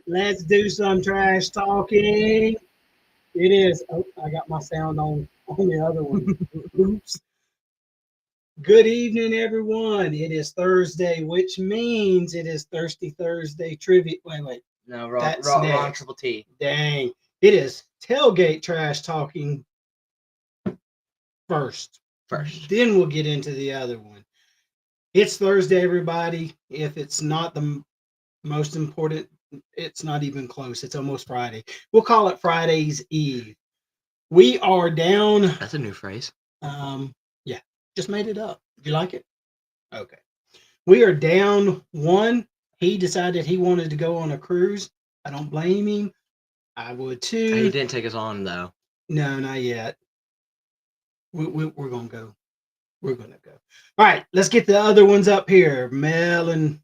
Let's do some trash talking. It is. Oh, I got my sound on the other one. Oops. Good evening, everyone. It is Thursday, which means it is Thirsty Thursday trivia. Wait. No, That's wrong next. triple T. Dang. It is tailgate trash talking first. Then we'll get into the other one. It's Thursday, everybody. If it's not the most important, it's not even close. It's almost Friday. We'll call it Friday's Eve. We are down. That's a new phrase. Yeah, just made it up. Do you like it? Okay. We are down one. He decided he wanted to go on a cruise. I don't blame him. I would too. He didn't take us on though. No, not yet. We're gonna go. We're gonna go. All right, let's get the other ones up here. Mel and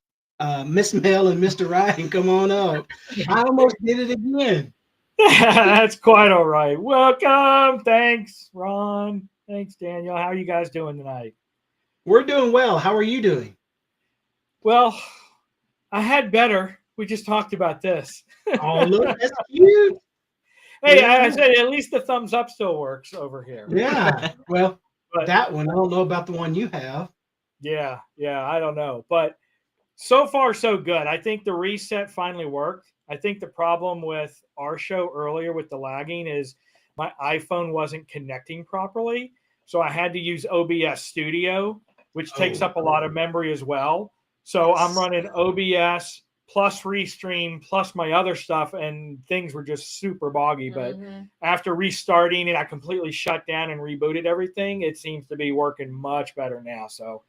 Miss Mel and Mr. Ryan, come on up. I almost did it again. That's quite all right. Welcome. Thanks, Ron. Thanks, Daniel. How are you guys doing tonight? We're doing well. How are you doing? Well, I had better. We just talked about this. Oh, look, that's cute. Hey, Yeah. I said at least the thumbs up still works over here. Yeah. Well, But that one, I don't know about the one you have. yeah, I don't know. But so far, so good. I think the reset finally worked. I think the problem with our show earlier with the lagging is my iPhone wasn't connecting properly. So I had to use OBS Studio, which takes up a lot of memory as well. So I'm running OBS plus Restream plus my other stuff, and things were just super boggy. But after restarting it, I completely shut down and rebooted everything. It seems to be working much better now. So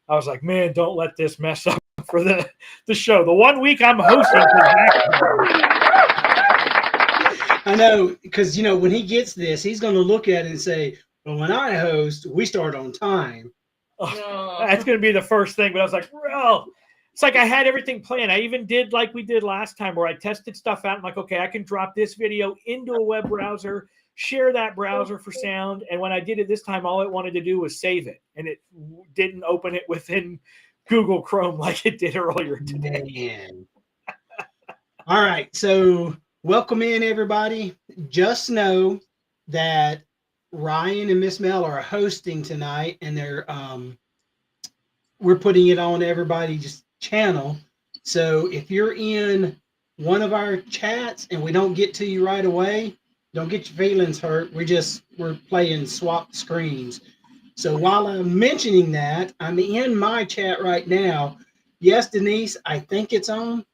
I was like, man, don't let this mess up for the show. The 1 week I'm hosting. I know, because, when he gets this, he's going to look at it and say, well, when I host, we start on time. That's going to be the first thing. But I was like, well, it's like I had everything planned. I even did like we did last time where I tested stuff out. I'm like, okay, I can drop this video into a web browser, share that browser for sound. And when I did it this time, all it wanted to do was save it. And it didn't open it within Google Chrome like it did earlier today. Man. All right. So welcome in, everybody. Just know that Ryan and Miss Mel are hosting tonight, and we're putting it on everybody's channel. So if you're in one of our chats and we don't get to you right away, don't get your feelings hurt. We're playing swap screens. So while I'm mentioning that, I'm in my chat right now. Yes, Denise, I think it's on.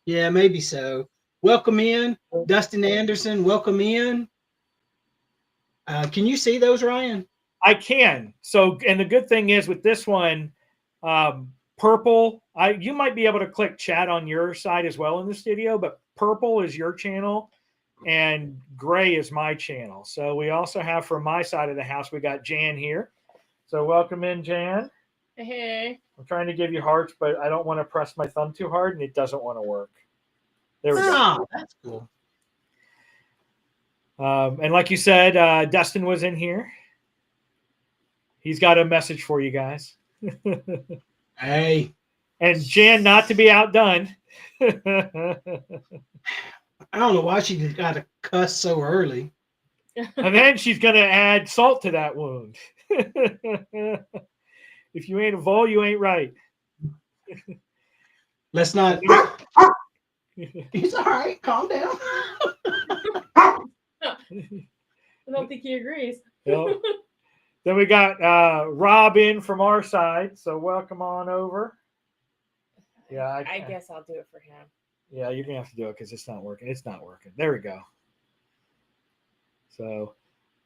Yeah, maybe so. Welcome in, Dustin Anderson. Welcome in. Can you see those, Ryan? I can. So, and the good thing is with this one, purple, you might be able to click chat on your side as well in the studio, but purple is your channel and gray is my channel. So we also have from my side of the house, we got Jan here. So welcome in, Jan. Hey. I'm trying to give you hearts, but I don't want to press my thumb too hard and it doesn't want to work. There we go. That's cool. And like you said, Dustin was in here. He's got a message for you guys. Hey. And Jan, not to be outdone. I don't know why she got to cuss so early. And then she's going to add salt to that wound. If you ain't a vole, you ain't right. Let's not. He's all right. Calm down. I don't think he agrees. Yep. Then we got Rob in from our side. So welcome on over. Yeah, I guess I'll do it for him. Yeah, you're going to have to do it because it's not working. It's not working. There we go. So,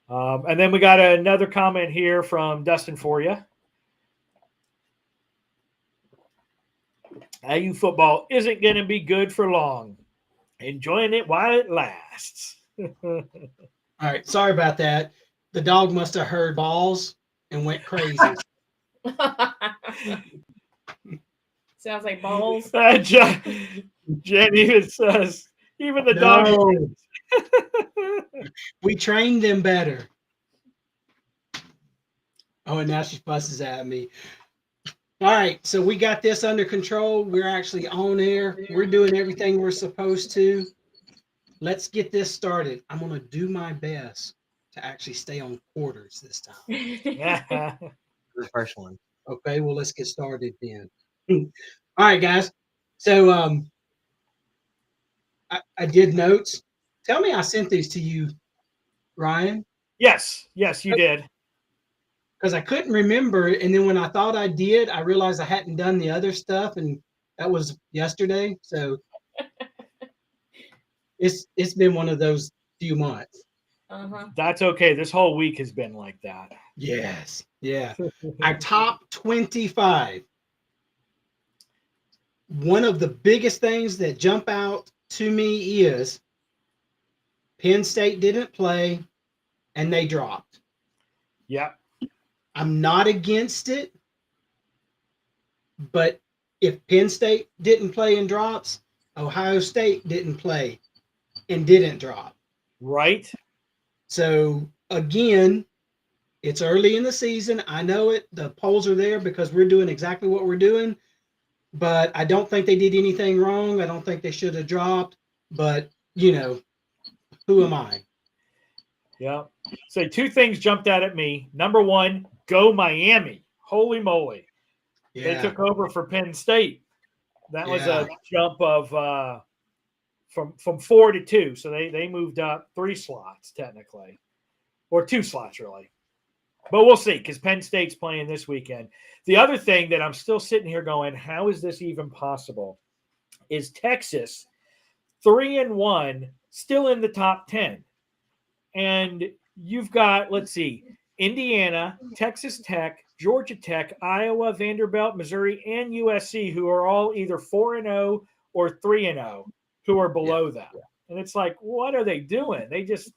and then we got another comment here from Dustin for you. IU football isn't going to be good for long. Enjoying it while it lasts. All right. Sorry about that. The dog must have heard balls and went crazy. Sounds like balls. Jenny even says, even the dog. We trained them better. Oh, and now she fusses at me. All right, so we got this under control. We're actually on air. We're doing everything we're supposed to. Let's get this started. I'm going to do my best to actually stay on quarters this time. Yeah. The first one. Okay, well, let's get started then. All right, guys. So I did notes. Tell me I sent these to you, Ryan, Yes, you did. because I couldn't remember. And then when I thought I did, I realized I hadn't done the other stuff, and that was yesterday. So it's been one of those few months. Uh-huh. That's okay. This whole week has been like that. Yes. Yeah. Our top 25. One of the biggest things that jump out to me is Penn State didn't play and they dropped. Yep. I'm not against it, but if Penn State didn't play and drops, Ohio State didn't play and didn't drop. Right. So again, it's early in the season. I know it. The polls are there because we're doing exactly what we're doing, but I don't think they did anything wrong. I don't think they should have dropped, but you know, who am I? Yeah. So two things jumped out at me. Number one, go Miami. Holy moly. They took over for Penn State. That was a jump of from 4 to 2. So they moved up 3 slots technically. Or 2 slots really. But we'll see because Penn State's playing this weekend. The other thing that I'm still sitting here going, how is this even possible? Is Texas 3-1 still in the top 10? And you've got, let's see, Indiana, Texas Tech, Georgia Tech, Iowa, Vanderbilt, Missouri, and USC, who are all either 4-0 or 3-0, who are below that. And it's like, what are they doing? They just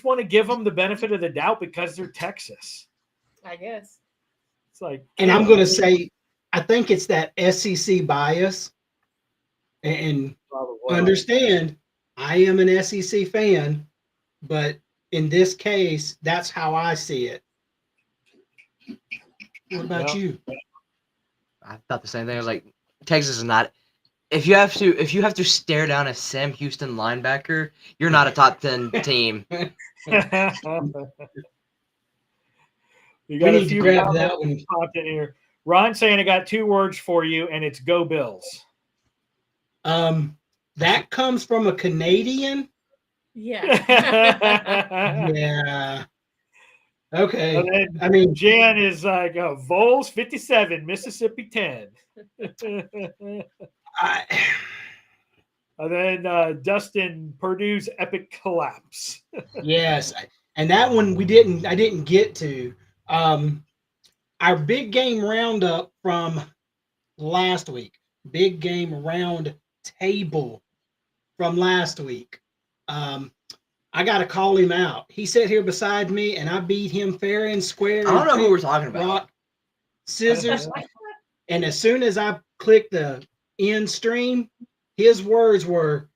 want to give them the benefit of the doubt because they're Texas. I guess. It's like, and I'm going to say, I think it's that SEC bias. And understand, I am an SEC fan, but in this case, that's how I see it. What about you? I thought the same thing. I was like, Texas is not. If you have to stare down a Sam Houston linebacker, you're not a top 10 team. You We got a need to few grab that one. popped in here. Ron saying I got 2 words for you, and it's go Bills. That comes from a Canadian. Yeah. Yeah. Okay. And then I mean, Jan is like Vols 57, Mississippi 10. And then Dustin, Purdue's epic collapse. yes, and that one I didn't get to. Our big game roundup from last week, big game round table from last week. I got to call him out. He sat here beside me, and I beat him fair and square. I don't know who we're talking about. Rock, scissors, and as soon as I clicked the end stream, his words were,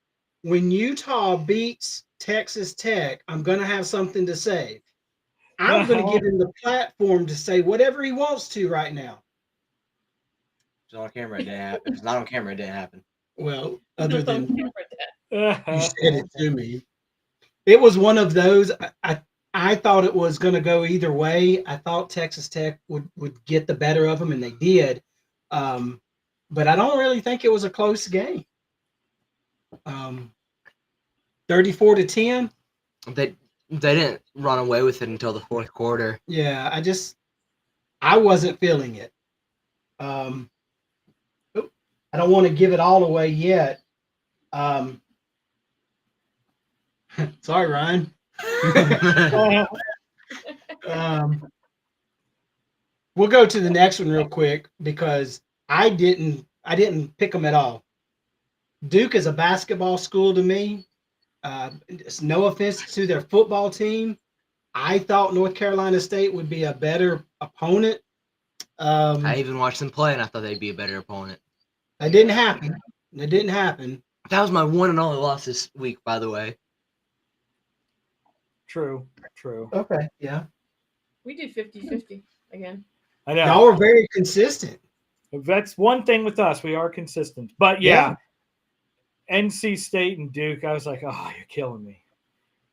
"When Utah beats Texas Tech, I'm going to have something to say." I'm going to give him the platform to say whatever he wants to right now. It's on camera. It didn't happen. If it's not on camera, it didn't happen. Well, other than you said it to me. It was one of those. I thought it was going to go either way. I thought Texas Tech would get the better of them, and they did. But I don't really think it was a close game. 34-10. They didn't run away with it until the 4th quarter. Yeah, I wasn't feeling it. I don't want to give it all away yet. Sorry, Ryan. We'll go to the next one real quick because I didn't pick them at all. Duke is a basketball school to me. It's no offense to their football team. I thought North Carolina State would be a better opponent. I even watched them play, and I thought they'd be a better opponent. That didn't happen. It didn't happen. That was my one and only loss this week, by the way. True. Okay, yeah. We did 50-50 again. I know. Y'all were very consistent. That's one thing with us. We are consistent. But yeah, NC State and Duke, I was like, oh, you're killing me.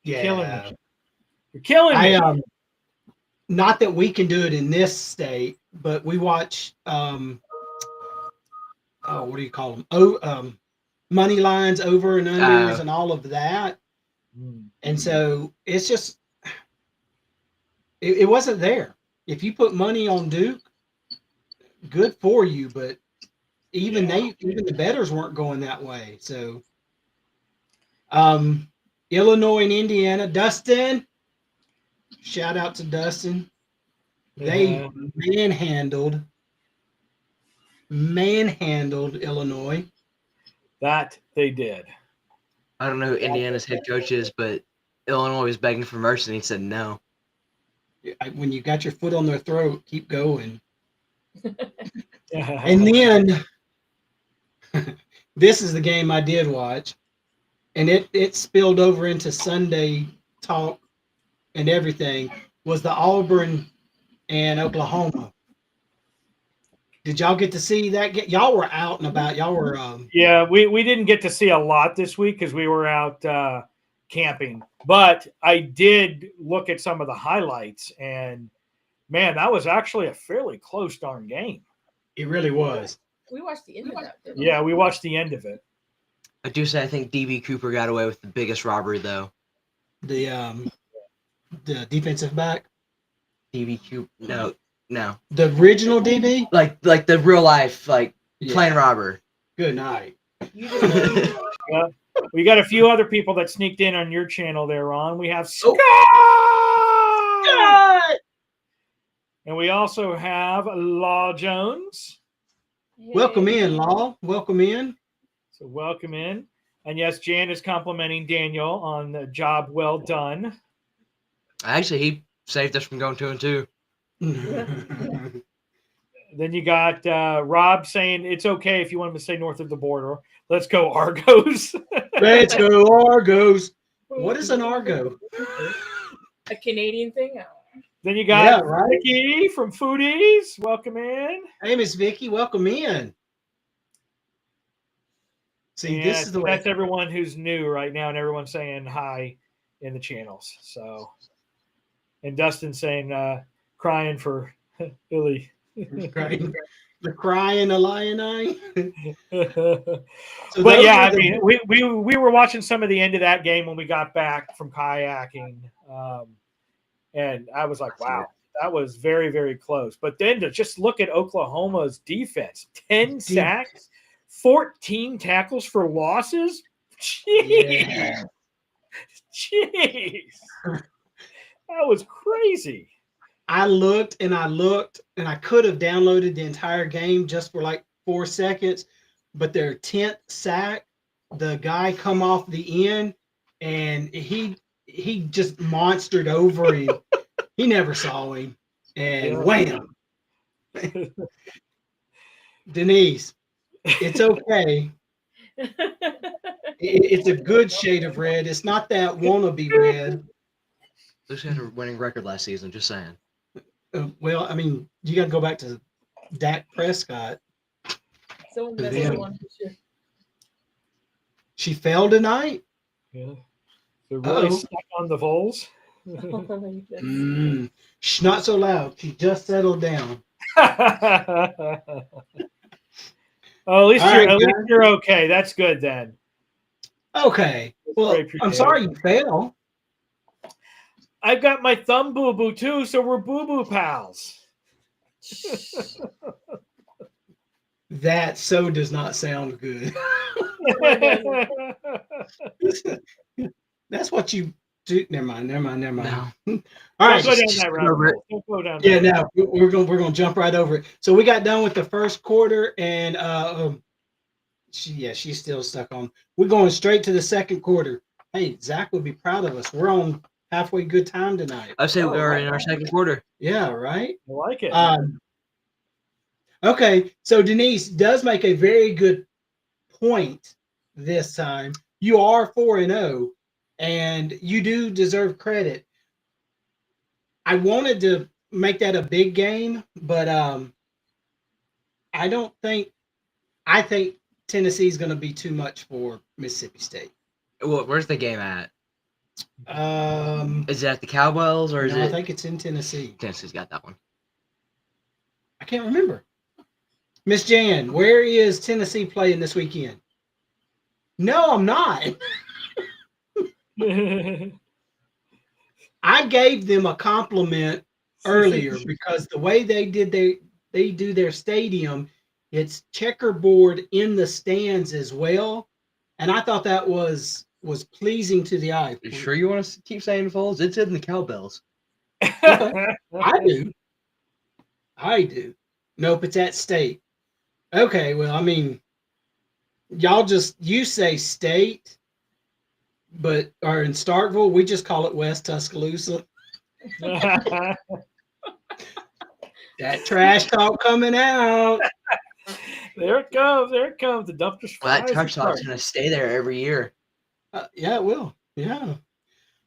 You're killing me. You're killing me. Not that we can do it in this state, but we watch what do you call them? Money lines, over and unders, and all of that. And so it's just it wasn't there. If you put money on Duke, good for you, but even the bettors weren't going that way. So Illinois and Indiana, Dustin. Shout out to Dustin. They manhandled Illinois. That they did. I don't know who Indiana's head coach is, but Illinois was begging for mercy, and he said no. When you got your foot on their throat, keep going. And then this is the game I did watch, and it spilled over into Sunday talk and everything, was the Auburn and Oklahoma. Did y'all get to see that? Y'all were out and about. Y'all were yeah, we didn't get to see a lot this week because we were out camping. But I did look at some of the highlights, and man, that was actually a fairly close darn game. It really was. We watched the end of that. Yeah, we watched the end of it. I do say I think DB Cooper got away with the biggest robbery, though. The defensive back. DB Cooper, no. The original DB, like the real life, plain robber. Good night. Yeah. We got a few other people that sneaked in on your channel there, Ron. We have Scott! And we also have Law Jones. Yay. Welcome in, Law. Welcome in. So welcome in. And yes, Jan is complimenting Daniel on the job well done. Actually, he saved us from going 2-2. Then you got Rob saying it's okay if you want him to say north of the border. Let's go Argos. Let's go Argos. What is an Argo? A Canadian thing? Then you got Vicky from Foodies. Welcome in. Hey, Miss Vicky, welcome in. See, this is the way. That's everyone who's new right now, and everyone's saying hi in the channels. So, and Dustin saying crying for Billy. The crying Illini. But yeah, I mean, we were watching some of the end of that game when we got back from kayaking, and I was like, wow, that was very, very close. But then to just look at Oklahoma's defense, 10 sacks, 14 tackles for losses. Jeez. That was crazy. I looked and I could have downloaded the entire game just for like 4 seconds, but their 10th sack, the guy come off the end and he just monstered over him. He never saw him, and wham. Denise, it's okay. It's a good shade of red. It's not that wannabe red. Those had a winning record last season, just saying. Well, I mean, you got to go back to Dak Prescott. Someone messaged one for sure. She fell tonight? Yeah. They're really stuck on the Vols. Shh, not so loud. She just settled down. Oh, at least you're okay. That's good then. Okay. Well, I'm sorry you fell. I've got my thumb boo-boo too, so we're boo-boo pals. That so does not sound good. That's what you do. Never mind. No. All right. Don't go down Yeah, now we're gonna jump right over it. So we got done with the first quarter, and she's still stuck on. We're going straight to the second quarter. Hey, Zach would be proud of us. We're on halfway good time tonight. I say we're in our second quarter. Yeah, right. I like it. Okay, so Denise does make a very good point this time. You are 4-0, and you do deserve credit. I wanted to make that a big game, but I don't think. I think Tennessee's going to be too much for Mississippi State. Well, where's the game at? Is Is it at the Cowbells or is I it? think it's in Tennessee. Tennessee's got that one. I can't remember. Miss Jan, where is Tennessee playing this weekend? No, I'm not. I gave them a compliment earlier because the way they do their stadium, it's checkerboard in the stands as well, and I thought that was pleasing to the eye. You sure you want to keep saying Foles? It's in the Cowbells. Okay. I do. Nope, it's at State. Okay, well, I mean, you say State, but or in Starkville, we just call it West Tuscaloosa. That trash talk coming out. There it comes. There it comes. The dumpster's Well, that fire. trash talk's gonna stay there every year. Yeah, it will. Yeah.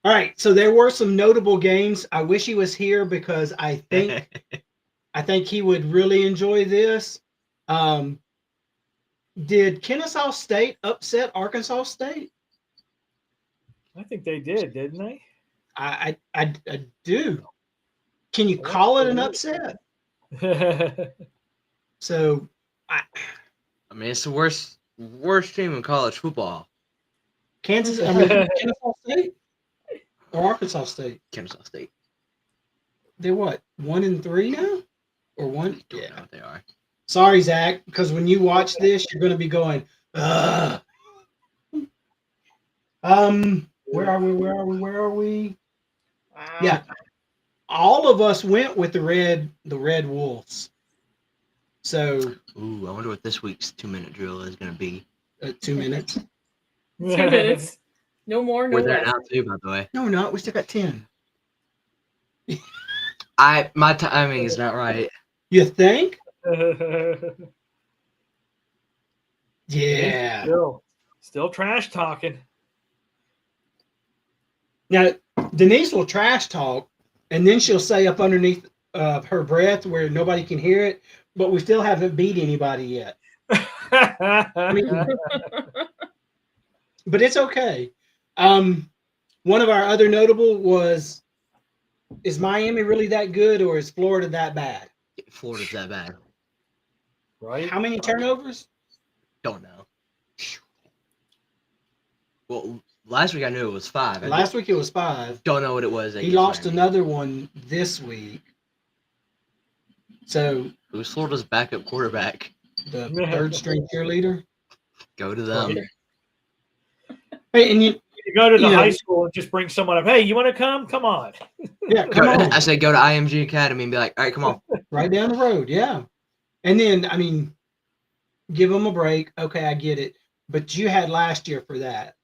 All right. So there were some notable games. I wish he was here because I think he would really enjoy this. Did Kennesaw State upset Arkansas State? I think they did, didn't they? I do. Can you call it an upset? So, I mean, it's the worst team in college football. Kennesaw State or Arkansas State? Kennesaw State. They're what, 1-3 now, or one? Don't Yeah. know what they are. Sorry, Zach, because when you watch this, you're going to be going, ugh. Where are we? Wow. Yeah. All of us went with the red Wolves. So, Ooh, I wonder what this week's 2-minute drill is going to be. 2 minutes. 2 minutes. No more, no We're there less. now too, by the way. No, we're not. We still got 10. My timing is not right. You think? Yeah. Still trash talking. Now, Denise will trash talk, and then she'll say up underneath her breath where nobody can hear it, but we still haven't beat anybody yet. I mean, but it's okay. One of our other notable was, is Miami really that good, or is Florida that bad? Florida's that bad. Right? How many turnovers? Don't know. Well, last week I knew it was 5. Last week it was 5. Don't know what it was. He lost another one this week. So Who's Florida's backup quarterback? the third string cheerleader. Go to them. Hey, and You go to the high school and just bring someone up. Hey, you want to come? Come on. Yeah, come on. I say go to IMG Academy and be like, all right, come on. Right down the road, yeah. And then, I mean, give them a break. Okay, I get it. But you had last year for that.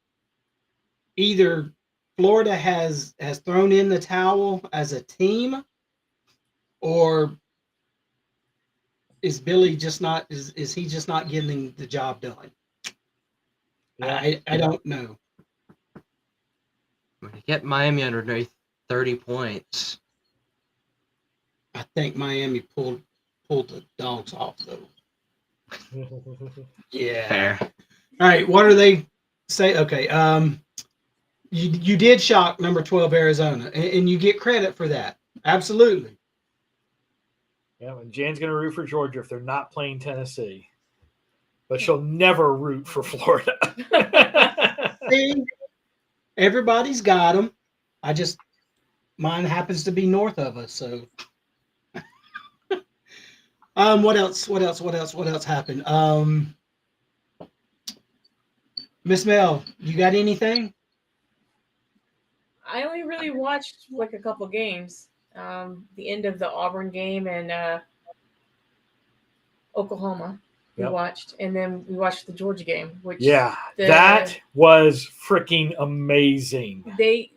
Either Florida has thrown in the towel as a team, or is Billy just not is he just not getting the job done? Yeah. I don't know. Get Miami underneath 30 points. I think Miami pulled the dogs off though. Yeah. Fair. All right. What are they say? Okay. You did shock number 12 Arizona, and you get credit for that. Absolutely. Yeah, and Jan's going to root for Georgia if they're not playing Tennessee. But she'll never root for Florida. See, everybody's got them. Mine happens to be north of us. So, what else happened? Miss Mel, you got anything? I only really watched like a couple games. The end of the Auburn game and Oklahoma. We Yep. watched, and then we watched the Georgia game, which that was freaking amazing. They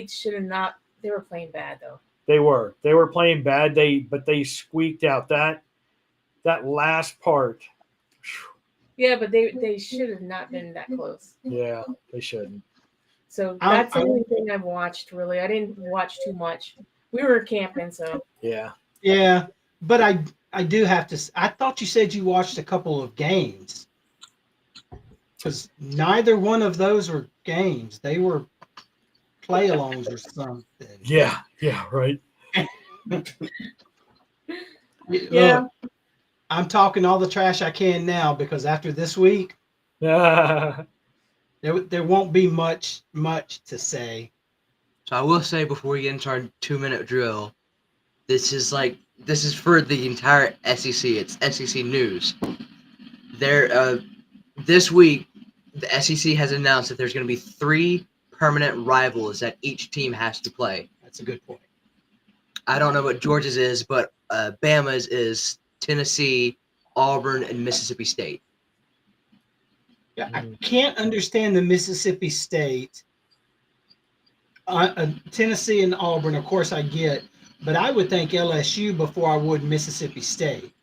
should have not. They were playing bad though. They were playing bad. But they squeaked out that last part. Yeah, but they should have not been that close. Yeah, they shouldn't. So that's the only thing I've watched. Really, I didn't watch too much. We were camping, so Yeah. Yeah, but I do have to. I thought you said you watched a couple of games, because neither one of those were games. They were play-alongs or something. Yeah. Yeah. Right. yeah. Look, I'm talking all the trash I can now because after this week, Yeah. there won't be much to say. So I will say before we get into our 2-minute drill, this is for the entire SEC. It's SEC news. This week, the SEC has announced that there's going to be 3 permanent rivals that each team has to play. That's a good point. I don't know what Georgia's is, but Bama's is Tennessee, Auburn, and Mississippi State. Yeah, I can't understand the Mississippi State, Tennessee, and Auburn. Of course, I get, but I would think LSU before I would Mississippi State.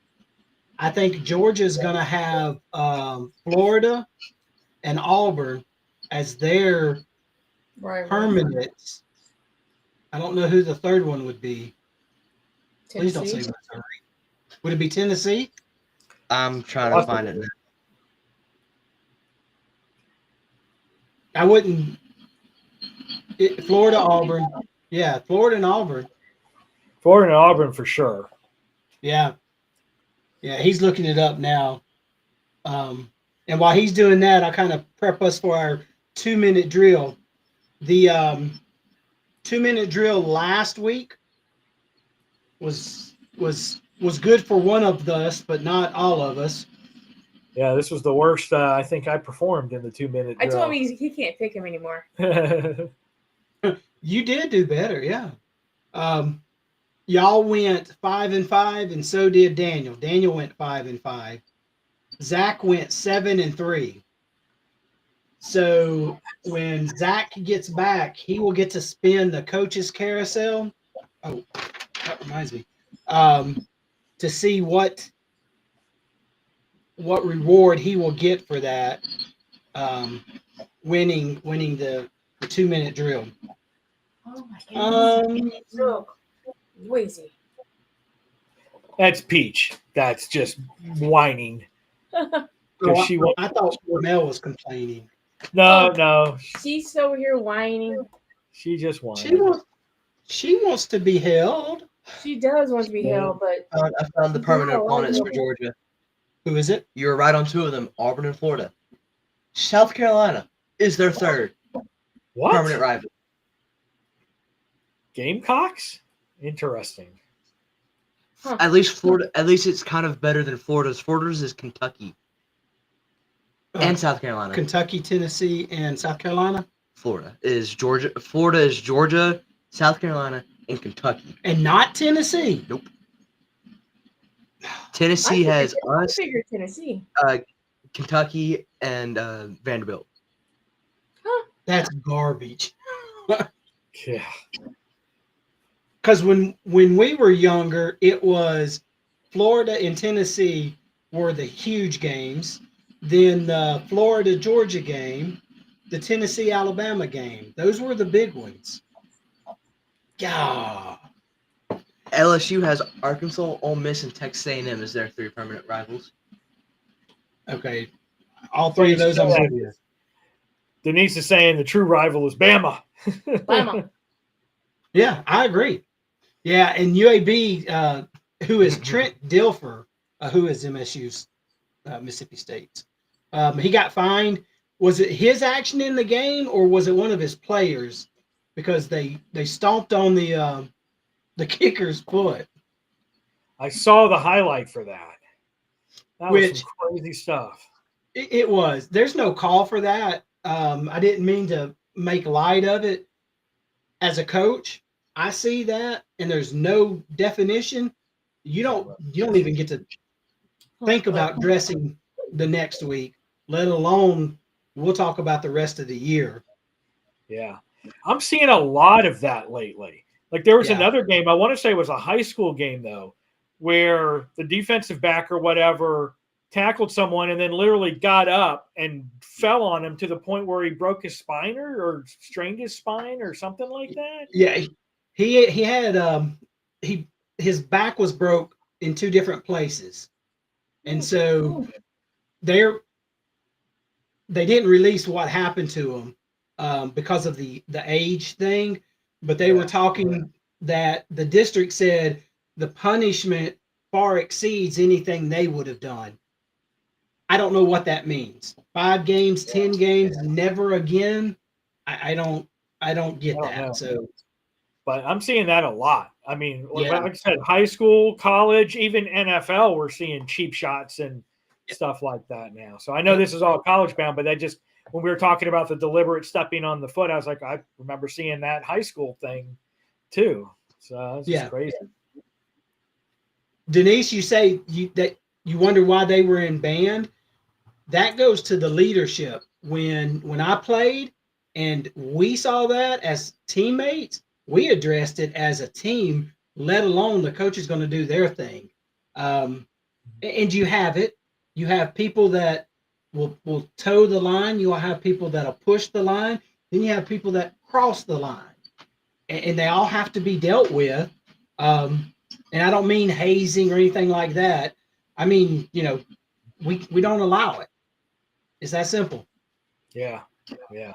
I think Georgia's going to have Florida and Auburn as their Right. permanents. I don't know who the third one would be. Please don't say Tennessee. Missouri. Would it be Tennessee? I'm trying to find it now. I wouldn't. Florida, Auburn. Yeah, Florida and Auburn. Florida and Auburn for sure. Yeah. Yeah, he's looking it up now. And while he's doing that, I'll kind of prep us for our 2-minute drill. The 2-minute drill last week was good for one of us, but not all of us. Yeah, this was the worst I think I performed in the 2-minute I drill. told him he can't pick him anymore. You did do better, yeah. Y'all went 5-5, and so did Daniel. Daniel went 5-5. Zach went 7-3. So when Zach gets back, he will get to spin the coach's carousel. Oh, that reminds me. To see what reward he will get for that. Winning the 2-minute drill. Oh my goodness. So noisy. That's Peach. That's just whining. I thought Mel was complaining. No. She's over here whining. She just whining. She wants to be held. She does want to be held, but I found the permanent opponents for Georgia. Who is it? You were right on 2 of them, Auburn and Florida. South Carolina is their 3rd What? permanent rival. Gamecocks? Interesting. Huh. At least it's kind of better than Florida's. Florida's is Kentucky and South Carolina. Kentucky, Tennessee, and South Carolina. Florida is Georgia. Florida is Georgia, South Carolina, and Kentucky. And not Tennessee. Nope. Tennessee has I us, figured Tennessee. Kentucky, and Vanderbilt. That's garbage. Yeah. Because when we were younger, it was Florida and Tennessee were the huge games. Then the Florida-Georgia game, the Tennessee-Alabama game. Those were the big ones. Yeah. LSU has Arkansas, Ole Miss, and Texas A&M as their 3 permanent rivals. Okay. All 3 of those I'm good with. Denise is saying the true rival is Bama. Bama. Yeah, I agree. Yeah, and UAB, who is Trent Dilfer, who is MSU's Mississippi State. He got fined. Was it his action in the game, or was it one of his players? Because they stomped on the kicker's foot. I saw the highlight for that. That was Which- some crazy stuff. It was. There's no call for that. I didn't mean to make light of it. As a coach, I see that, and there's no definition. You don't even get to think about dressing the next week, let alone we'll talk about the rest of the year. Yeah. I'm seeing a lot of that lately. Like there was Yeah. another game, I want to say it was a high school game though, where the defensive back or whatever tackled someone and then literally got up and fell on him to the point where he broke his spine or strained his spine or something like that. Yeah, he had his back was broke in two different places, and so they didn't release what happened to him because of the age thing, but they were talking that the district said the punishment far exceeds anything they would have done. I don't know what that means. 5 games, 10 games, never again. I don't get I don't that. know. So, But I'm seeing that a lot. I mean, Yeah. like I said, high school, college, even NFL, we're seeing cheap shots and stuff like that now. So I know this is all college bound, but that just when we were talking about the deliberate stepping on the foot, I was like, I remember seeing that high school thing too. So it's just crazy. Denise, you say that you wonder why they were in band. That goes to the leadership. When I played and we saw that as teammates, we addressed it as a team, let alone the coach is going to do their thing. And you have it. You have people that will toe the line. You'll have people that'll push the line. Then you have people that cross the line. And they all have to be dealt with. And I don't mean hazing or anything like that. I mean, we don't allow it. It's that simple. Yeah. I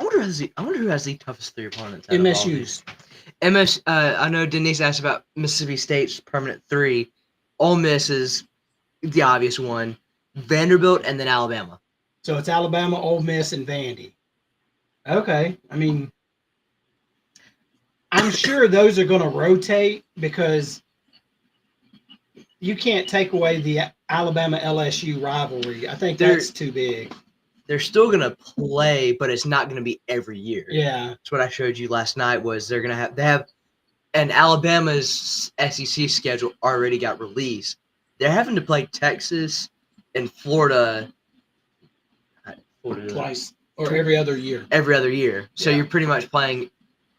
wonder who has the toughest 3 opponents. out of all these. MSU's. I know Denise asked about Mississippi State's permanent 3. Ole Miss is the obvious one. Vanderbilt and then Alabama. So it's Alabama, Ole Miss, and Vandy. Okay. I mean, I'm sure those are going to rotate because you can't take away the Alabama LSU rivalry. I think that's too big. They're still going to play, but it's not going to be every year. Yeah. That's what I showed you last night was they have and Alabama's SEC schedule already got released. They're having to play Texas and Florida Twice or every other year. Every other year. So Yeah. you're pretty much playing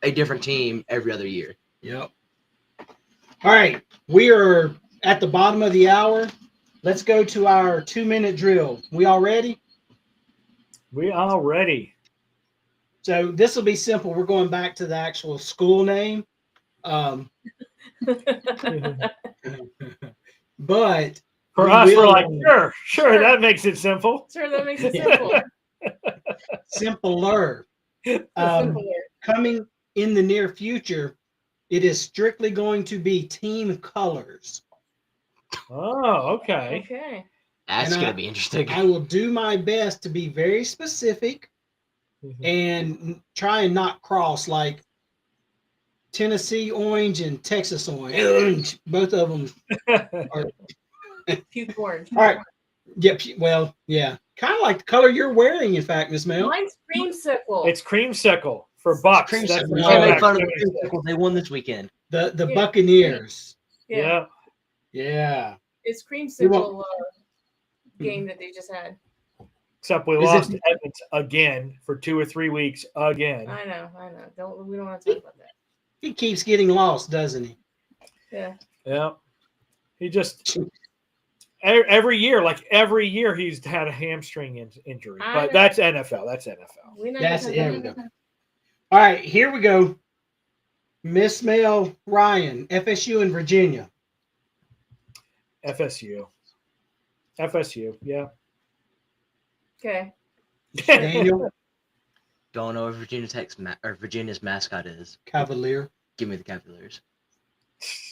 a different team every other year. Yep. All right. We are at the bottom of the hour. Let's go to our 2-minute drill. We all ready? We are ready. So this will be simple. We're going back to the actual school name. But For us, we're like, sure, that makes it simple. Sure, that makes it simple. Simpler. Simpler. Coming in the near future, it is strictly going to be team colors. Oh, okay. Okay. That's going to be interesting. I will do my best to be very specific and try and not cross like Tennessee orange and Texas orange. Both of them are puke orange. All right. Yep. Well, yeah. Kind of like the color you're wearing, in fact, Miss Mel. Mine's creamsicle. It's creamsicle for Bucks. That's You can't make fun of the creamsicle. They won this weekend. The Buccaneers. Yeah. Yeah. It's creamsicle game that they just had. Except we lost to Edmonds again for 2 or 3 weeks again. I know. We don't want to talk about that. He keeps getting lost, doesn't he? Yeah. Yeah. He just every year he's had a hamstring injury. But that's NFL. That's NFL. That's it. There we go. All right, here we go. Miss Mel Ryan, FSU in Virginia. FSU, yeah. Okay. Daniel. Don't know what Virginia's mascot is. Cavalier. Give me the Cavaliers.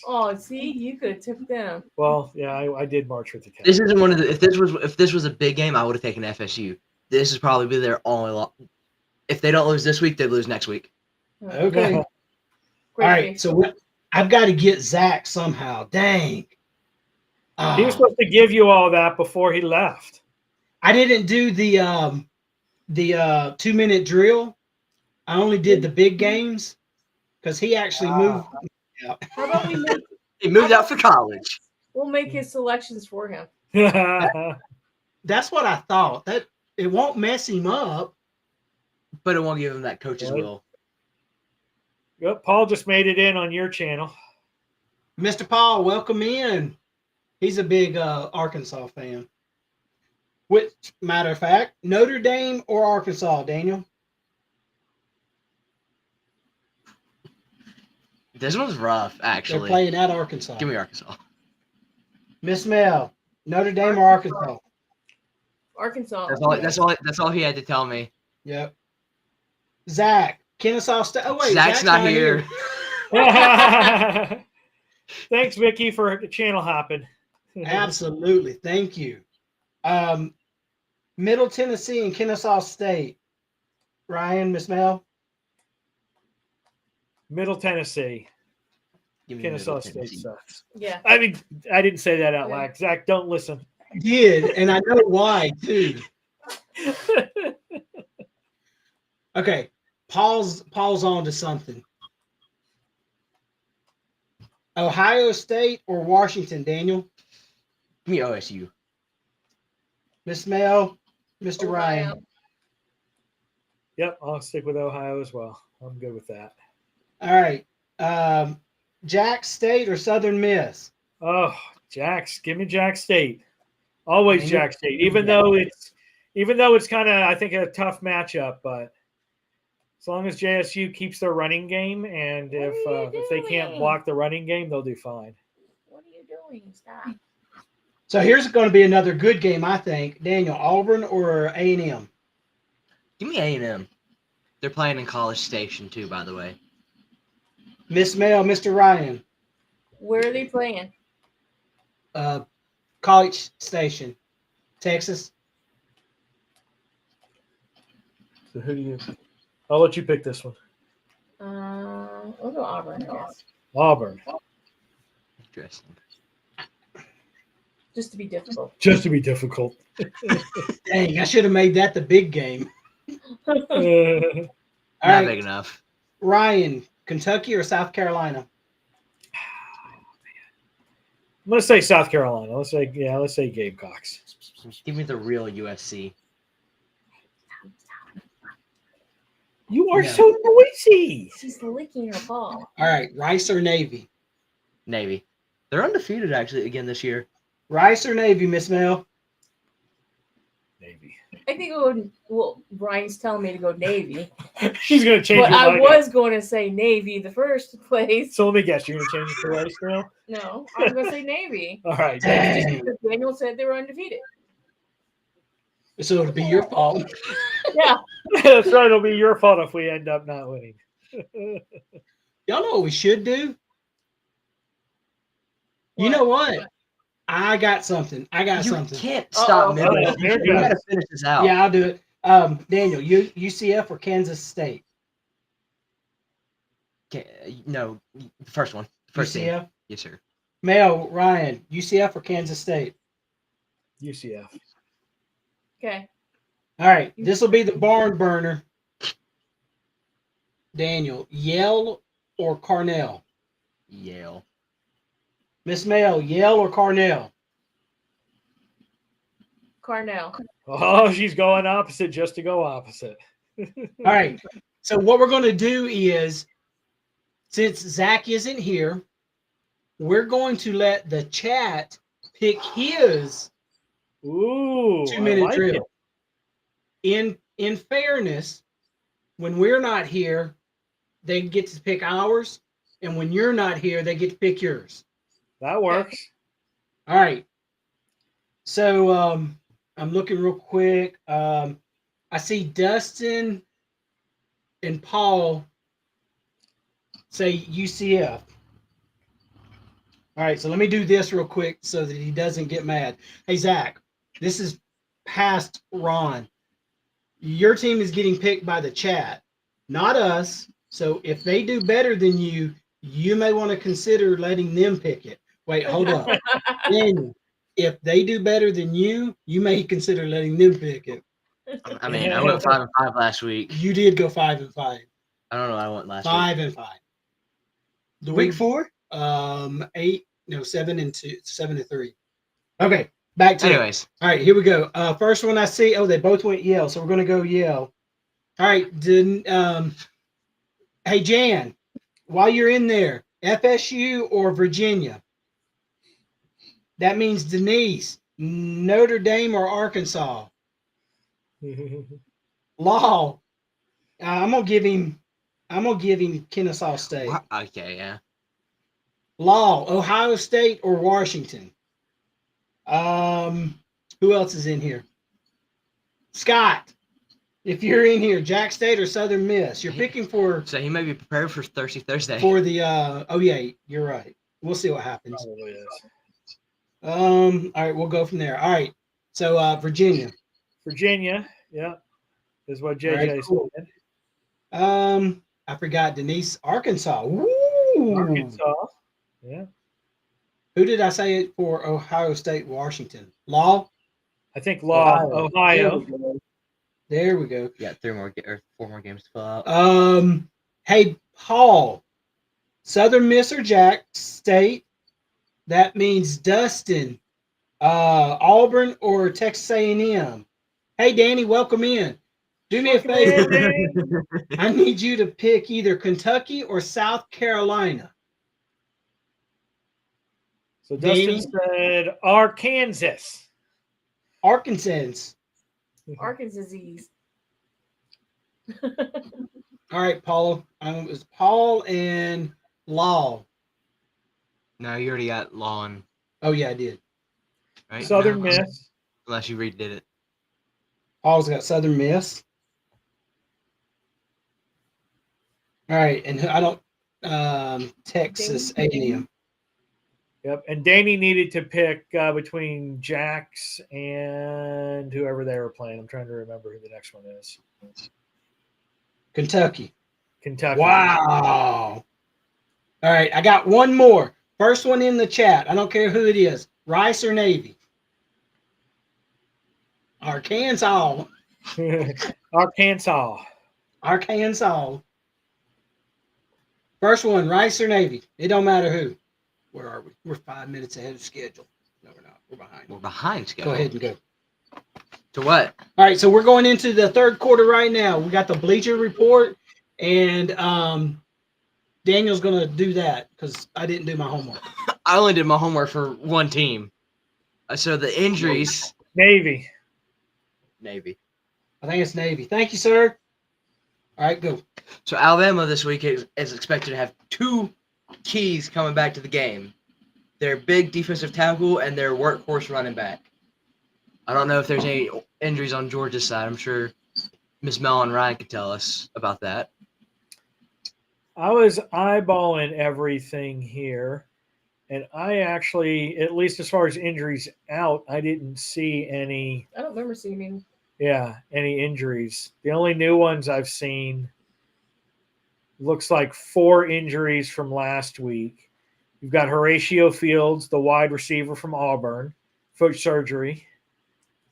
Oh, see, you could have tipped them. Well, yeah, I did march with the Cavaliers. This isn't one of the. If this was a big game, I would have taken FSU. This is probably their only loss. If they don't lose this week, they lose next week. Okay. All right, so I've got to get Zach somehow. Dang. He was supposed to give you all that before he left. I didn't do the 2-minute drill. I only did the big games because he actually moved. How about we make? He moved out for college. We'll make his selections for him. That's what I thought. That it won't mess him up, but it won't give him that coach's will. Yep, Paul just made it in on your channel. Mr. Paul, welcome in. He's a big Arkansas fan. Which, matter of fact, Notre Dame or Arkansas, Daniel? This one's rough, They're actually. playing at Arkansas. Give me Arkansas. Miss Mel, Notre Dame or Arkansas? Arkansas. That's all he had to tell me. Yep. Zach, Kennesaw State. Oh wait, Zach's not here. Thanks, Vicky, for channel hopping. Absolutely, thank you. Middle Tennessee and Kennesaw State. Ryan, Miss Mel. Middle Tennessee. Give me Kennesaw Middle State Tennessee. Yeah. I mean, I didn't say that out loud. Zach, don't listen. I did, and I know why too. Okay, Paul's on to something. Ohio State or Washington, Daniel? Give me OSU. Miss Mel, Mr. Ohio. Ryan. Yep, I'll stick with Ohio as well. I'm good with that. All right. Jack State or Southern Miss? Oh, Jack's. Give me Jack State. Always Man, Jack State. Even though it's kind of, I think, a tough matchup, but as long as JSU keeps their running game, and if they can't block the running game, they'll do fine. What are you doing? Stop. So here's going to be another good game, I think. Daniel, Auburn or A&M? Give me A&M. They're playing in College Station too, by the way. Miss Mel, Mr. Ryan. Where are they playing? College Station, Texas. So who do you? I'll let you pick this one. We'll go Auburn, I guess. Auburn. Interesting. Just to be difficult. Just to be difficult. Dang, I should have made that the big game. All Not right, big enough. Ryan, Kentucky or South Carolina? I'm gonna say South Carolina. Let's say Gamecocks. Give me the real USC. You are No. so noisy. She's licking her paw. All right, Rice or Navy? Navy. They're undefeated actually again this year. Rice or Navy, Miss Mel? Navy. I think Brian's telling me to go Navy. She's gonna change. But her I mind. was going to say Navy the first place. So let me guess. You're gonna change it to Rice now? No, I was going to say Navy. All right. Just Dang. because Daniel said they were undefeated. So it'll be your fault. Yeah. That's right. It'll be your fault if we end up not winning. Y'all know what we should do? You know what? I got something. You can't stop Uh-oh. midway. There it You goes. gotta finish this out. Yeah, I'll do it. Daniel, UCF or Kansas State? No, the first one. First team. UCF. Yes, sir. Mel, Ryan, UCF or Kansas State? UCF. Okay. All right, this will be the barn burner. Daniel, Yale or Cornell? Yale. Miss Mel, Yale or Cornell? Cornell. Oh, she's going opposite just to go opposite. All right. So what we're going to do is, since Zach isn't here, we're going to let the chat pick his Ooh, 2-minute I like drill. it. In fairness, when we're not here, they get to pick ours, and when you're not here, they get to pick yours. That works. All right. So I'm looking real quick. I see Dustin and Paul say UCF. All right, so let me do this real quick so that he doesn't get mad. Hey, Zach, this is past Ron. Your team is getting picked by the chat, not us. So if they do better than you, you may want to consider letting them pick it. Wait, hold up. Daniel, if they do better than you, you may consider letting them pick it. I mean, I went 5-5 last week. You did go 5-5. I don't know what I went last 5-5. The week. Week 4? 7-3. Okay, back to it. Anyways, All right, here we go. First one I see. Oh, they both went Yale, so we're gonna go Yale. All right, hey Jan, while you're in there, FSU or Virginia? That means Denise, Notre Dame or Arkansas? Law, I'm gonna give him Kennesaw State. okay, yeah. Law, Ohio State or Washington? Who else is in here? Scott, if you're in here, Jack State or Southern Miss? You're picking for So he may be prepared for Thirsty Thursday. for the oh yeah, you're right. We'll see what happens. Probably is. All right, we'll go from there. All right. So Virginia. Virginia, yeah, is what All right, JJ cool. said. I forgot Denise. Arkansas. Woo! Arkansas, yeah. Who did I say it for? Ohio State, Washington. Law. I think Law, Ohio. There we go. Yeah, 4 more games to fill out. Hey, Paul. Southern Miss or Jack State? That means Dustin. Auburn or Texas A&M? Hey, Danny, welcome in. Do me a favor. I need you to pick either Kentucky or South Carolina. So Dustin Danny? said Arkansas. Arkansas. Arkansas. All right, Paul. It was Paul and Law. No, you already got Law on, Oh, yeah, I did. right? Southern No, Miss. Unless you redid it. Paul's got Southern Miss. All right, and I don't Texas A&M. Yep, and Danny needed to pick between Jax and whoever they were playing. I'm trying to remember who the next one is. Kentucky. Kentucky. Wow. All right, I got one more. First one in the chat. I don't care who it is. Rice or Navy? Arkansas. Arkansas. Arkansas. First one, Rice or Navy? It don't matter who. Where are we? We're 5 minutes ahead of schedule. No, we're not. We're behind. We're behind schedule. Go ahead and go. To what? All right, so we're going into the third quarter right now. We got the Bleacher Report, and Daniel's going to do that because I didn't do my homework. I only did my homework for one team. So the injuries. Navy. Navy. I think it's Navy. Thank you, sir. All right, go. So Alabama this week is expected to have 2 keys coming back to the game. Their big defensive tackle and their workhorse running back. I don't know if there's any injuries on Georgia's side. I'm sure Miss Mel and Ryan could tell us about that. I was eyeballing everything here, and I actually, at least as far as injuries out, I didn't see any. I don't remember seeing him. Yeah, any injuries. The only new ones I've seen looks like 4 injuries from last week. You've got Horatio Fields, the wide receiver from Auburn, foot surgery.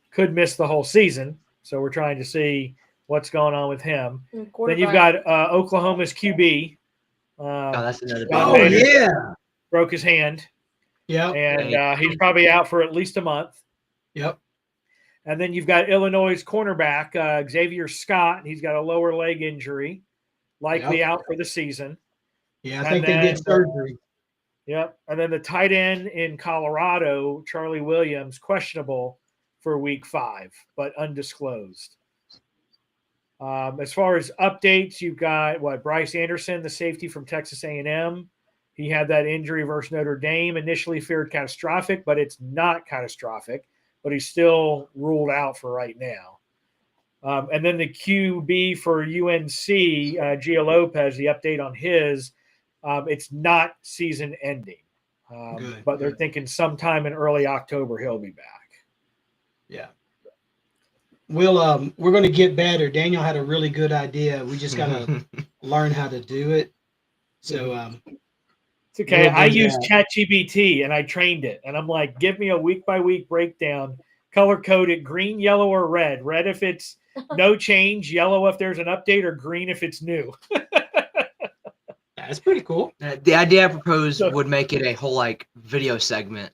Could miss the whole season, so we're trying to see what's going on with him. Then you've got Oklahoma's QB. That's another big Oh, one. yeah. Broke his hand, Yep. and he's probably out for at least a month. Yep. And then you've got Illinois' cornerback, Xavier Scott. He's got a lower leg injury, likely out for the season. Yeah, I think they did surgery. Yep. And then the tight end in Colorado, Charlie Williams, questionable for week 5, but undisclosed. As far as updates, you've got Bryce Anderson, the safety from Texas A&M. He had that injury versus Notre Dame, initially feared catastrophic, but it's not catastrophic, but he's still ruled out for right now. And then the QB for UNC, Gia Lopez, the update on his, it's not season ending, but they're thinking sometime in early October he'll be back. Yeah. We're going to get better. Daniel had a really good idea. We just got to learn how to do it. So it's okay. we'll I do used that. ChatGPT and I trained it, and I'm like, give me a week by week breakdown, color coded green, yellow, or red. Red if it's no change, yellow if there's an update, or green if it's new. That's pretty cool. The idea I proposed would make it a whole video segment.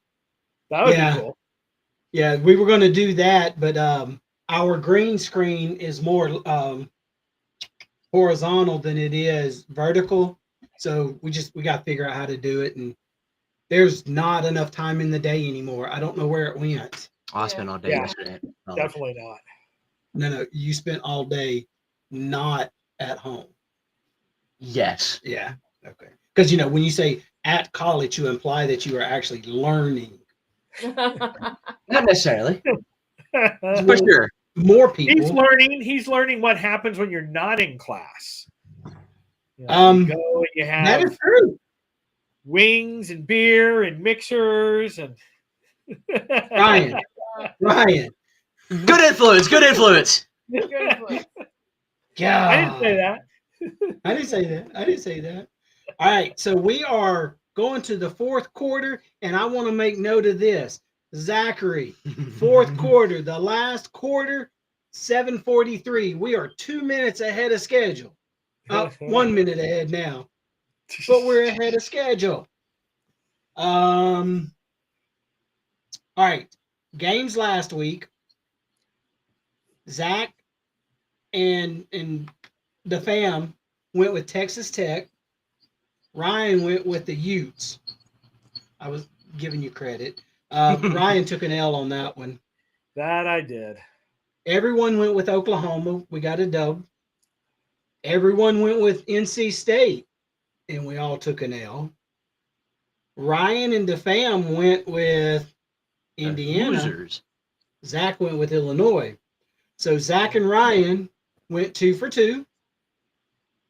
That would be cool. Yeah, we were going to do that, but our green screen is more horizontal than it is vertical. So we got to figure out how to do it. And there's not enough time in the day anymore. I don't know where it went. I spent all day yesterday. Definitely not. No, you spent all day not at home. Yes. Yeah. Okay. Because when you say at college to imply that you are actually learning. Not necessarily. He's For sure. More people. learning what happens when you're not in class. You go and you That have is true. wings and beer and mixers and Ryan. Good influence. Good influence. Good influence. God. I didn't say that. I didn't say that. All right. So we are going to the fourth quarter, and I want to make note of this. Zachary, fourth quarter, the last quarter, 7:43. We are 2 minutes ahead of schedule. 1 minute ahead now, but we're ahead of schedule. All right. Games last week. Zach and the fam went with Texas Tech. Ryan went with the Utes. I was giving you credit. Ryan took an L on that one. That I did. Everyone went with Oklahoma. We got a dub. Everyone went with NC State, and we all took an L. Ryan and the fam went with Indiana. Losers. Zach went with Illinois. So Zach and Ryan went 2 for 2.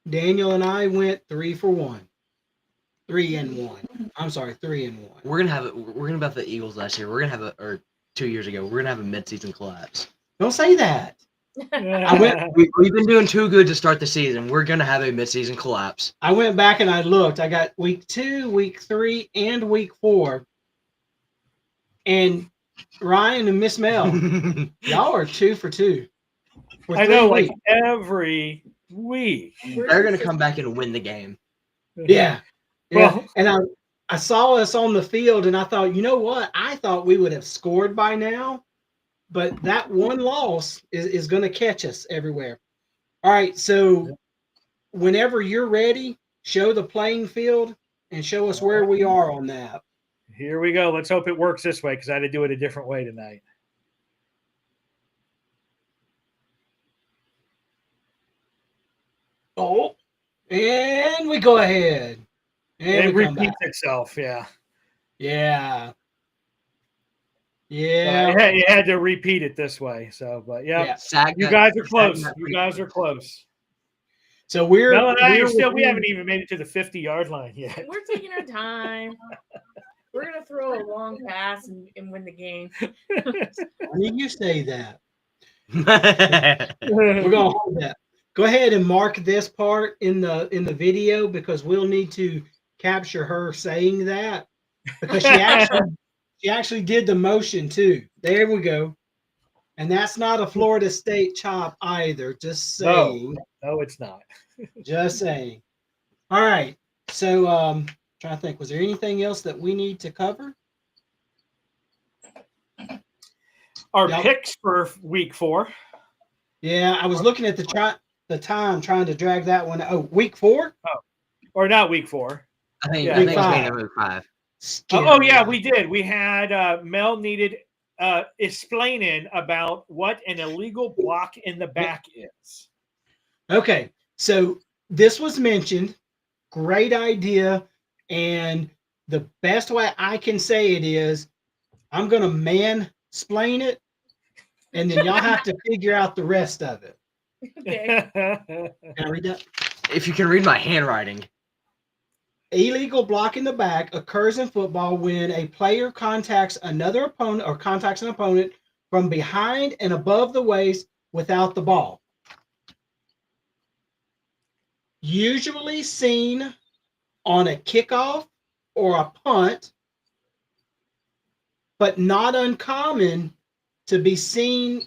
Daniel and I went 3 for 1. 3 and 1. I'm sorry, 3 and 1. We're gonna about the Eagles last year. We're gonna have or 2 years ago. We're gonna have a midseason collapse. Don't say that. We've been doing too good to start the season. We're gonna have a midseason collapse. I went back and I looked. I got week 2, week 3, and week 4. And Ryan and Miss Mel, y'all are 2 for 2. I know, like every week. They're gonna come back and win the game. Yeah. Well, and I saw us on the field and I thought, you know what? I thought we would have scored by now, but that one loss is going to catch us everywhere. All right. So whenever you're ready, show the playing field and show us where we are on that. Here we go. Let's hope it works this way because I had to do it a different way tonight. Oh, and we go ahead. And it we come repeats back. itself, yeah. Yeah. You had to repeat it this way. So, but yeah. You guys are close. You guys are close. So we haven't even made it to the 50-yard line yet. We're taking our time. We're gonna throw a long pass and win the game. Why did you say that? We're gonna hold that. Go ahead and mark this part in the video because we'll need to capture her saying that because she actually did the motion too. There we go. And that's not a Florida State chop either. Just saying. No, it's not. Just saying. All right. So trying to think, was there anything else that we need to cover? Our picks for week 4. Yeah, I was looking at the time trying to drag that one. Oh, week 4? Oh, or not week 4. I think week it's week 5. Yeah, we did. We had Mel needed explaining about what an illegal block in the back is. Okay, so this was mentioned. Great idea. And the best way I can say it is I'm going to mansplain it, and then y'all have to figure out the rest of it. Okay. Can I read that? If you can read my handwriting. Illegal block in the back occurs in football when a player contacts another opponent or contacts an opponent from behind and above the waist without the ball. Usually seen on a kickoff or a punt, but not uncommon to be seen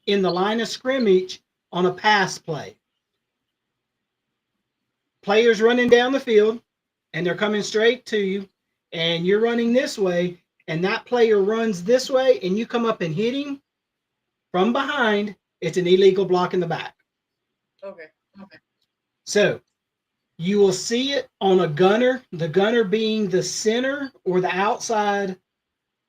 in the line of scrimmage on a pass play. Players running down the field, and they're coming straight to you, and you're running this way, and that player runs this way, and you come up and hit him from behind, it's an illegal block in the back. Okay. So you will see it on a gunner, the gunner being the center or the outside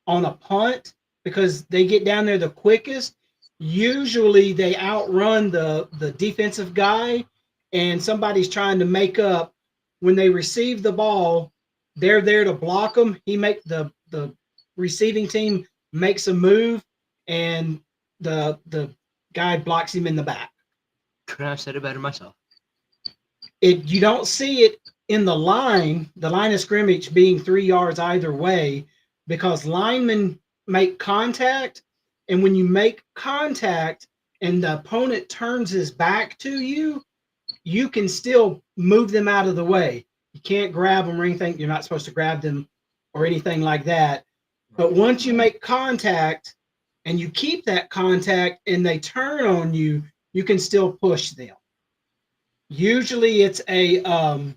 on a punt because they get down there the quickest. Usually they outrun the defensive guy, and somebody's trying to make up when they receive the ball they're there to block them. He make the receiving team makes a move, and the guy blocks him in the back. Couldn't have said it better myself. You don't see it in the line of scrimmage being 3 yards either way, because linemen make contact, and when you make contact and the opponent turns his back to you, you can still move them out of the way. You can't grab them or anything. You're not supposed to grab them or anything like that. But once you make contact and you keep that contact and they turn on you, you can still push them. Usually it's a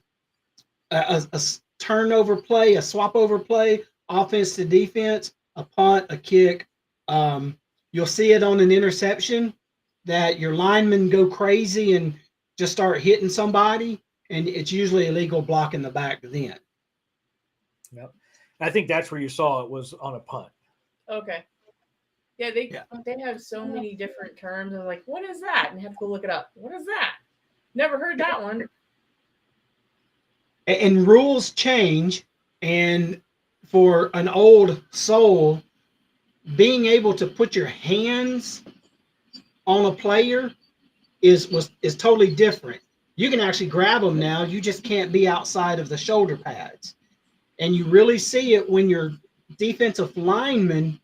turnover play, a swap over play, offense to defense, a punt, a kick. You'll see it on an interception that your linemen go crazy and just start hitting somebody, and it's usually illegal block in the back then. Yep. I think that's where you saw it was on a punt. Okay. Yeah, they have so many different terms. I'm like, what is that? And I have to go look it up. What is that? Never heard that one. And rules change, and for an old soul, being able to put your hands on a player is totally different. You can actually grab them now. You just can't be outside of the shoulder pads. And you really see it when your defensive lineman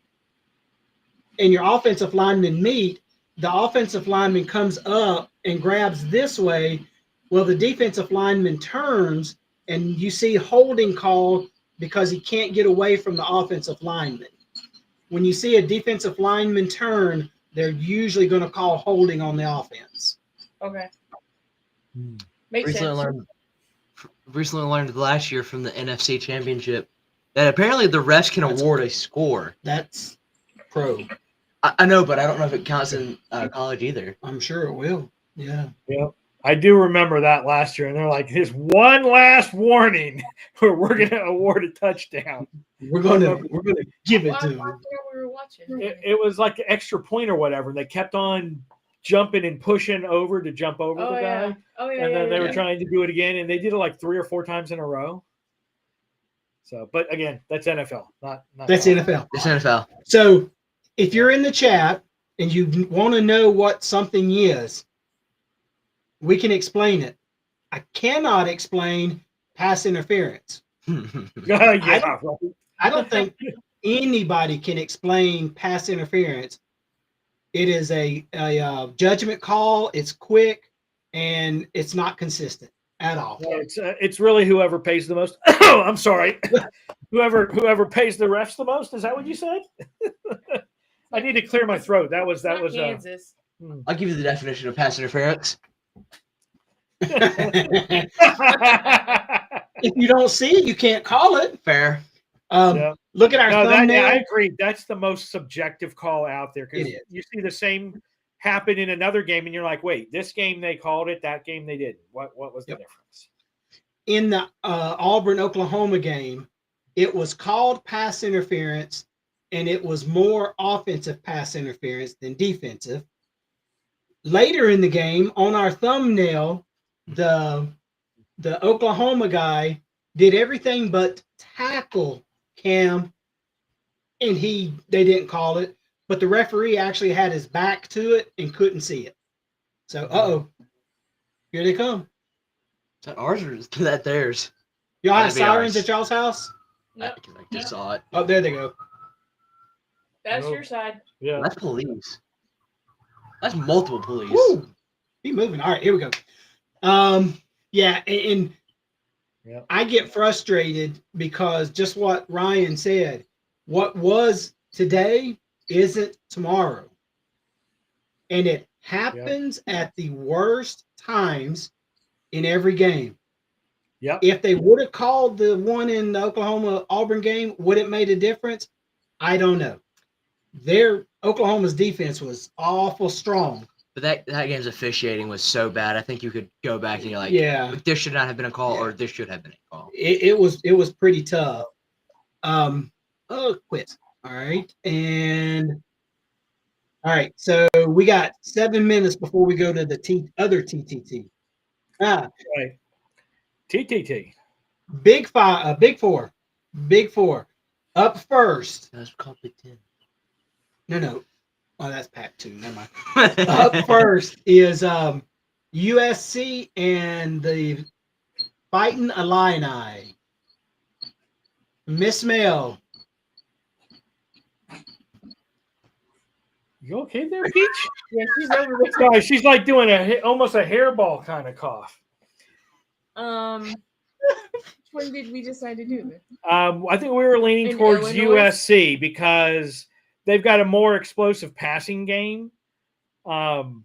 and your offensive lineman meet. The offensive lineman comes up and grabs this way. Well, the defensive lineman turns, and you see holding called because he can't get away from the offensive lineman. When you see a defensive lineman turn, they're usually going to call holding on the offense. Okay. Makes sense. Recently learned last year from the NFC Championship that apparently the refs can award a score. That's pro. I know, but I don't know if it counts in college either. I'm sure it will. Yeah. Yep. I do remember that last year, and they're like, "Here's one last warning, where we're going to award a touchdown. We're gonna give it to We them." were watching. It was like an extra point or whatever. And they kept on jumping and pushing over to jump over the guy. Oh yeah. And then they were trying to do it again, and they did it like 3 or 4 times in a row. So, but again, that's NFL, not That's college. NFL. It's NFL. So if you're in the chat and you want to know what something is, we can explain it. I cannot explain pass interference. Yeah, I don't think anybody can explain pass interference. It is a judgment call. It's quick, and it's not consistent at all. It's really whoever pays the most. I'm sorry, whoever pays the refs the most. Is that what you said? I need to clear my throat. That was Kansas. I'll give you the definition of pass interference. If you don't see it, you can't call it. Fair. Look at our thumbnail. I agree. That's the most subjective call out there, because you see the same happen in another game, and you're like, wait, this game they called it, that game they didn't. What was the difference? In the Auburn-Oklahoma game, it was called pass interference, and it was more offensive pass interference than defensive. Later in the game, on our thumbnail, the Oklahoma guy did everything but tackle Cam, and they didn't call it, but the referee actually had his back to it and couldn't see it. So, here they come. Is that ours or is that theirs? Y'all have sirens at y'all's house? Yep. I just saw it. Oh, there they go. That's your side. Yeah, That's police. That's multiple police. Woo! Keep moving. All right, here we go. Yeah, and I get frustrated because just what Ryan said, what was today isn't tomorrow. And it happens at the worst times in every game. Yeah. If they would have called the one in the Oklahoma-Auburn game, would it made a difference? I don't know. Oklahoma's defense was awful strong. But that game's officiating was so bad. I think you could go back and you're like, this should not have been a call, or this should have been a call. It was pretty tough. Quit. All right. And all right. So we got 7 minutes before we go to the other TTT. Right. TTT. Big five, big four, big four. Up first. That's called Big Ten. No. Oh, that's Pac-2. Never mind. Up first is USC and the Fighting Illini. Miss Mel. You okay there, Peach? Yeah, she's over Sorry, she's like doing almost a hairball kind of cough. there. Which one did we decide to do? I think we were leaning In towards Illinois? USC because they've got a more explosive passing game. And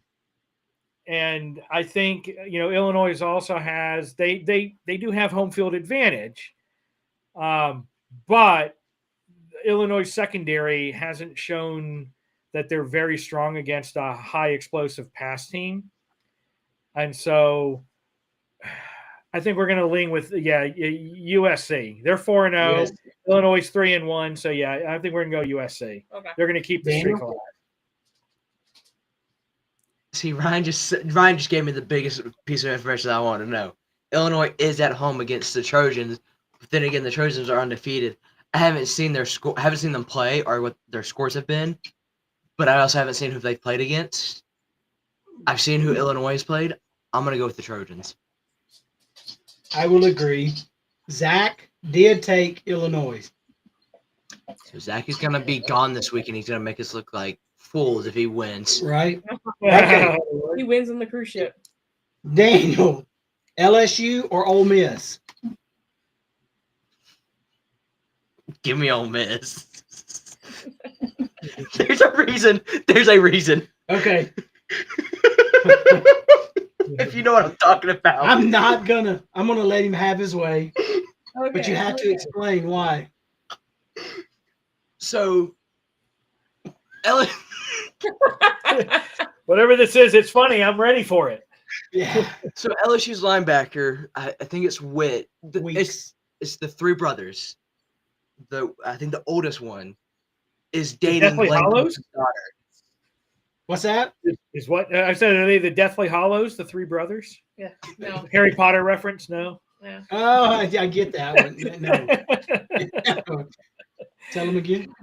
I think Illinois also has they do have home field advantage, but Illinois secondary hasn't shown that they're very strong against a high explosive pass team, and so I think we're going to lean with USC. They're 4-0. Illinois 3-1. So yeah, I think we're going to go USC. Okay. They're going to keep the streak alive. See, Ryan just gave me the biggest piece of information I want to know. Illinois is at home against the Trojans, but then again, the Trojans are undefeated. I haven't seen their score. I haven't seen them play or what their scores have been, but I also haven't seen who they've played against. I've seen who Illinois has played. I'm gonna go with the Trojans. I will agree. Zach did take Illinois. So Zach is gonna be gone this week, and he's gonna make us look like fools if he wins. Right? Okay. He wins on the cruise ship. Daniel, LSU or Ole Miss? Give me Ole Miss. There's a reason. There's a reason. Okay. If you know what I'm talking about. I'm gonna let him have his way, Okay. but you have to explain why. So, Whatever this is, it's funny. I'm ready for it. Yeah. So LSU's linebacker, I think it's Witt. Weeks. It's the three brothers. I think the oldest one is dating Deathly Lane Hollows? Kiffin's daughter. What's that? Is what I said? Are they the Deathly Hollows, the three brothers? Yeah. No. Harry Potter reference? No. Yeah. Oh, I get that one. No. Tell him again.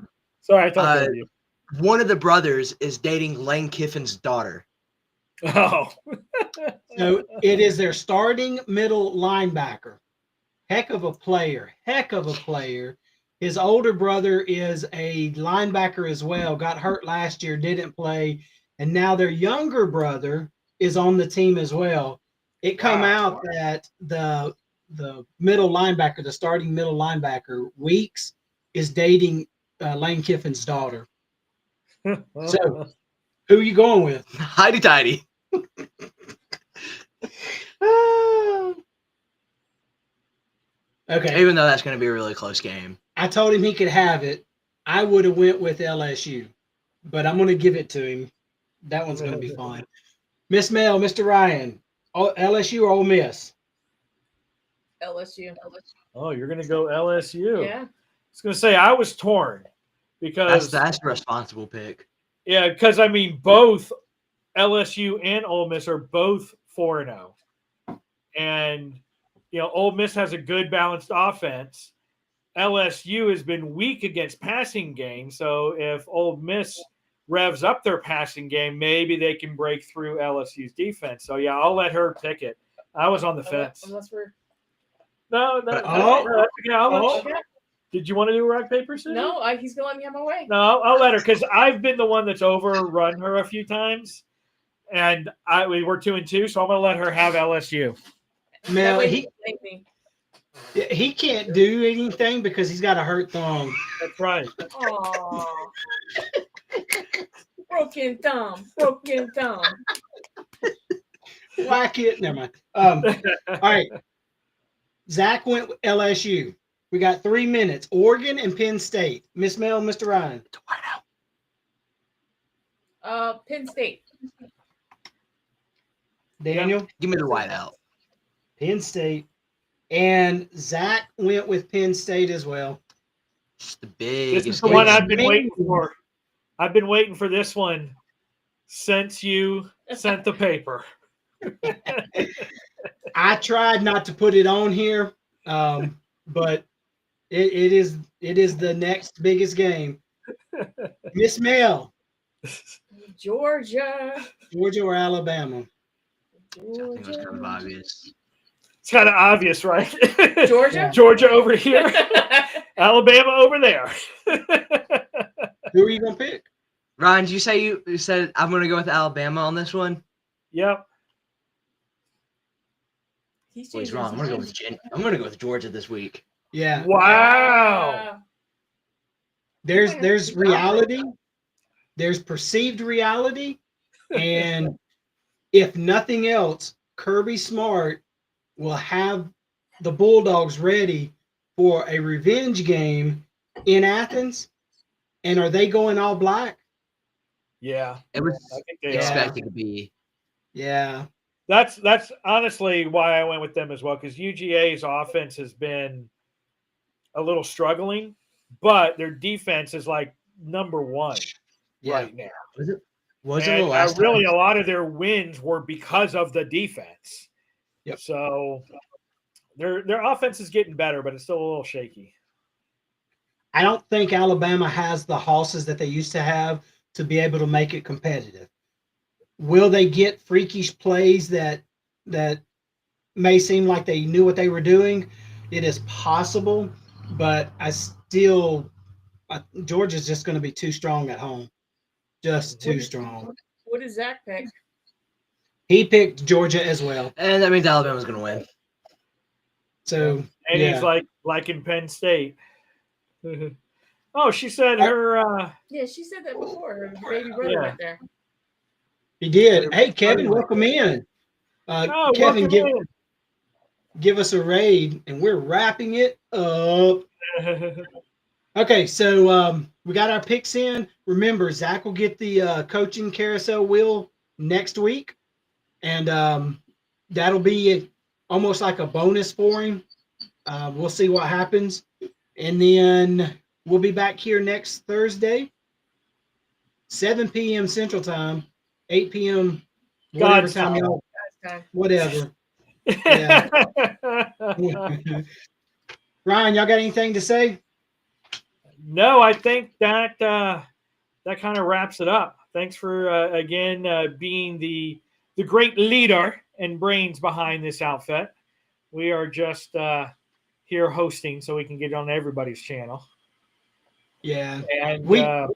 Sorry, I thought that was you. One of the brothers is dating Lane Kiffin's daughter. Oh. So it is their starting middle linebacker. Heck of a player. His older brother is a linebacker as well. Got hurt last year, didn't play. And now their younger brother is on the team as well. It come out that the middle linebacker, the starting middle linebacker, Weeks, is dating Lane Kiffin's daughter. So, who are you going with? Heidi tidy. Okay. Even though that's going to be a really close game. I told him he could have it. I would have went with LSU, but I'm going to give it to him. That one's going to be fine. Miss Mel, Mr. Ryan, LSU or Ole Miss? LSU. Oh, you're going to go LSU. Yeah. I was going to say I was torn because That's a responsible pick. yeah, because I mean both LSU and Ole Miss are both 4-0, and Ole Miss has a good balanced offense. LSU has been weak against passing game, so if Ole Miss revs up their passing game, maybe they can break through LSU's defense. So yeah, I'll let her pick it. I was on the fence. Unless we're No. okay. Did you want to do rock paper scissors? No, he's gonna let me have my way. No, I'll let her because I've been the one that's overrun her a few times, and we were 2-2, so I'm gonna let her have LSU. Mel, That way he thank me. he can't do anything because he's got a hurt thumb. That's right. Aww. Broken thumb. Whack it. Never mind. All right. Zach went with LSU. We got 3 minutes. Oregon and Penn State. Miss Mel, Mr. Ryan. Penn State. Daniel. Give me the whiteout. Penn State. And Zach went with Penn State as well. Just the biggest. This is the one I've been waiting for. I've been waiting for this one since you sent the paper. I tried not to put it on here But it is the next biggest game. Miss Mel, Georgia. Georgia or Alabama? I think it was kind of obvious. It's kind of obvious, right? Georgia? Georgia over here, Alabama over there. Who are you gonna pick? Ryan, did you say you said I'm going to go with Alabama on this one? Yep. Well, he's wrong. I'm going to go with Georgia this week. Yeah. Wow. There's reality. There's perceived reality, and if nothing else, Kirby Smart will have the Bulldogs ready for a revenge game in Athens. And are they going all black? Yeah. It was I think they are. expected to be. Yeah. That's honestly why I went with them as well, because UGA's offense has been a little struggling, but their defense is like number one right now. Was it And the last really time? a lot of their wins were because of the defense. Yep. So their offense is getting better, but it's still a little shaky. I don't think Alabama has the horses that they used to have to be able to make it competitive. Will they get freakish plays that may seem like they knew what they were doing? It is possible, but Georgia's just going to be too strong at home. Just too strong. What does Zach pick? He picked Georgia as well. And that means Alabama's going to win. So, And yeah. he's like in Penn State. Oh, she said her. Yeah, she said that before. Her baby brother went there. He did. Hey, Kevin, welcome in. Kevin, give us a raid, and we're wrapping it up. Okay, so we got our picks in. Remember, Zach will get the coaching carousel wheel next week, and that'll be almost like a bonus for him. We'll see what happens, and then we'll be back here next Thursday, 7 p.m. Central Time, 8 p.m. whatever time y'all. Whatever. Yeah. Ryan, y'all got anything to say? No, I think that that kind of wraps it up. Thanks for again being the great leader and brains behind this outfit. We are just here hosting so we can get on everybody's channel. Yeah, and we're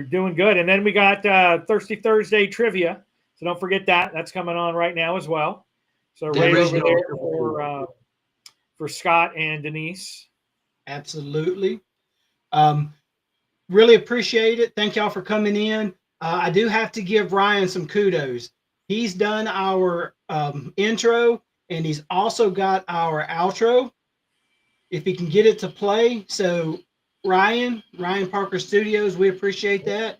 doing good. And then we got Thirsty Thursday trivia, so don't forget that. That's coming on right now as well. So right over there for Scott and Denise. Absolutely. Really appreciate it. Thank y'all for coming in. I do have to give Ryan some kudos. He's done our intro, and he's also got our outro. If he can get it to play. So Ryan Parker Studios, we appreciate that.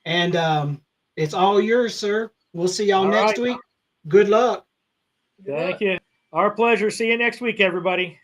And it's all yours, sir. We'll see y'all next week. Good luck. Thank you. Our pleasure. See you next week, everybody.